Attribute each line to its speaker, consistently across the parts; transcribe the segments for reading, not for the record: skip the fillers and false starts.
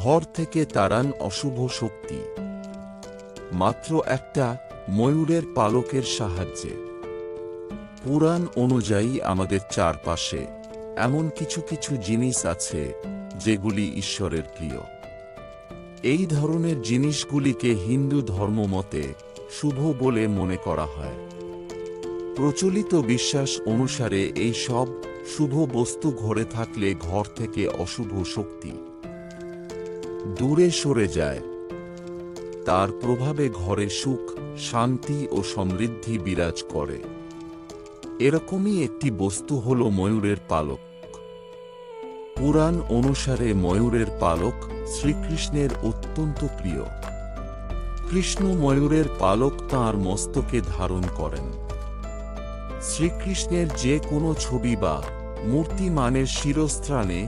Speaker 1: ঘর থেকে তাড়ান অশুভ শক্তি মাত্র একটা ময়ূরের পালকের সাহায্যে। পুরাণ অনুযায়ী আমাদের চারপাশে এমন কিছু কিছু জিনিস আছে যেগুলি ঈশ্বরের প্রিয়। এই ধরনের জিনিসগুলিকে হিন্দু ধর্মমতে শুভ বলে মনে করা হয়। প্রচলিত বিশ্বাস অনুসারে এই সব শুভ বস্তু ঘরে থাকলে ঘর থেকে অশুভ শক্তি দূরে সরে যায়। তার প্রভাবে ঘরে সুখ, শান্তি ও সমৃদ্ধি বিরাজ করে। এরকমই একটি বস্তু হল ময়ূরের পালক। পুরাণ অনুসারে ময়ূরের পালক শ্রীকৃষ্ণের অত্যন্ত প্রিয়। কৃষ্ণ ময়ূরের পালক তাঁর মস্তকে ধারণ করেন। শ্রীকৃষ্ণের যে কোনো ছবি বা মূর্তি মানের শিরস্ত্রাণে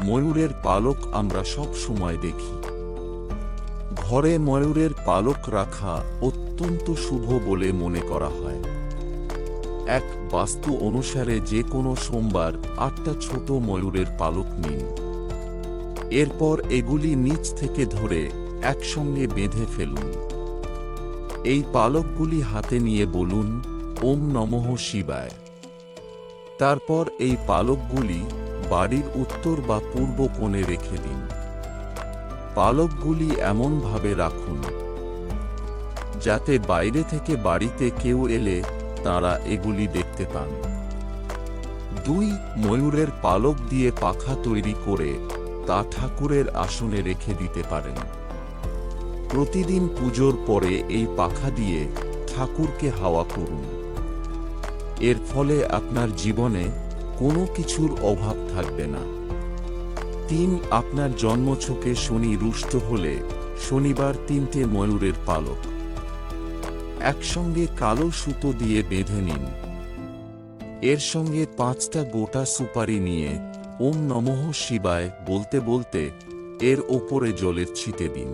Speaker 1: ময়ূরের পালক আমরা সব সময় দেখি। ঘরে ময়ূরের পালক রাখা অত্যন্ত শুভ বলে মনে করা হয়। এক বাস্তু অনুসারে যে কোনো সোমবার 8টা ছোট ময়ূরের পালক নিন। এরপর এগুলি নিচ থেকে ধরে একসঙ্গে বেঁধে ফেলুন। এই পালকগুলি হাতে নিয়ে বলুন, ওম নমঃ শিবায়। তারপর এই পালকগুলি বাড়ির উত্তর বা পূর্ব কোণে রেখে দিন। পালকগুলি এমনভাবে রাখুন যাতে বাইরে থেকে বাড়িতে কেউ এলে তারা এগুলি দেখতে পান। 2 ময়ূরের পালক দিয়ে পাখা তৈরি করে তা ঠাকুরের আসনে রেখে দিতে পারেন। প্রতিদিন পুজোর পরে এই পাখা দিয়ে ঠাকুরকে হাওয়া করুন। এর ফলে আপনার জীবনে কোনো কিছুর অভাব থাকবে না। 3 আপনার জন্মছকে শনি রুষ্ট হলে শনিবার 3টে ময়ূরের পালক একসঙ্গে কালো সুতো দিয়ে বেঁধে নিন। এর সঙ্গে 5টা গোটা সুপারি নিয়ে ওম নমঃ শিবায় বলতে বলতে এর ওপরে জলের ছিটে দিন।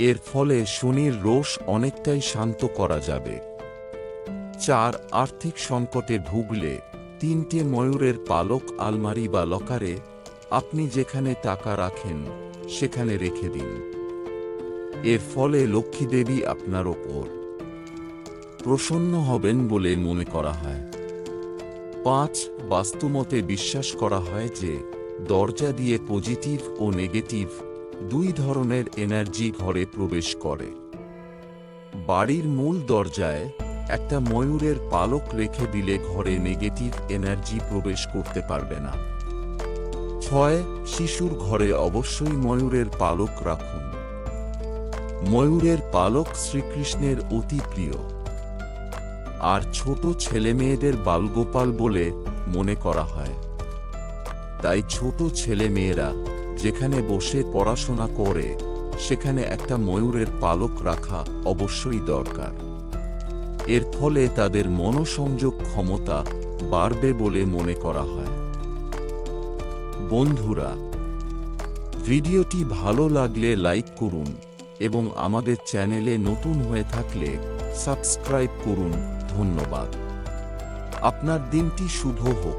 Speaker 1: এর ফলে শনির রোষ অনেকটাই শান্ত করা যাবে। 4 আর্থিক সংকটে ভুগলে 3টে ময়ূরের পালক আলমারি বা লকারে আপনি যেখানে টাকা রাখেন সেখানে রেখে দিন। এর ফলে লক্ষ্মী দেবী আপনার ওপর প্রসন্ন হবেন বলে মনে করা হয়। 5 বাস্তুমতে বিশ্বাস করা হয় যে দরজা দিয়ে পজিটিভ ও নেগেটিভ 2 ধরনের এনার্জি ঘরে প্রবেশ করে। বাড়ির মূল দরজায় একটা ময়ূরের পালক রেখে দিলে ঘরে নেগেটিভ এনার্জি প্রবেশ করতে পারবে না। 6 শিশুর ঘরে অবশ্যই ময়ূরের পালক রাখুন। ময়ূরের পালক শ্রীকৃষ্ণের অতি প্রিয়, আর ছোট ছেলেমেয়েদের বালগোপাল বলে মনে করা হয়। তাই ছোট ছেলে মেয়েরা যেখানে বসে পড়াশোনা করে সেখানে একটা ময়ূরের পালক রাখা অবশ্যই দরকার। এর ফলে তাদের মনোসংযোগ ক্ষমতা বাড়বে বলে মনে করা হয়। বন্ধুরা, ভিডিওটি ভালো লাগলে লাইক করুন এবং আমাদের চ্যানেলে নতুন হয়ে থাকলে সাবস্ক্রাইব করুন। ধন্যবাদ। আপনার দিনটি শুভ হোক।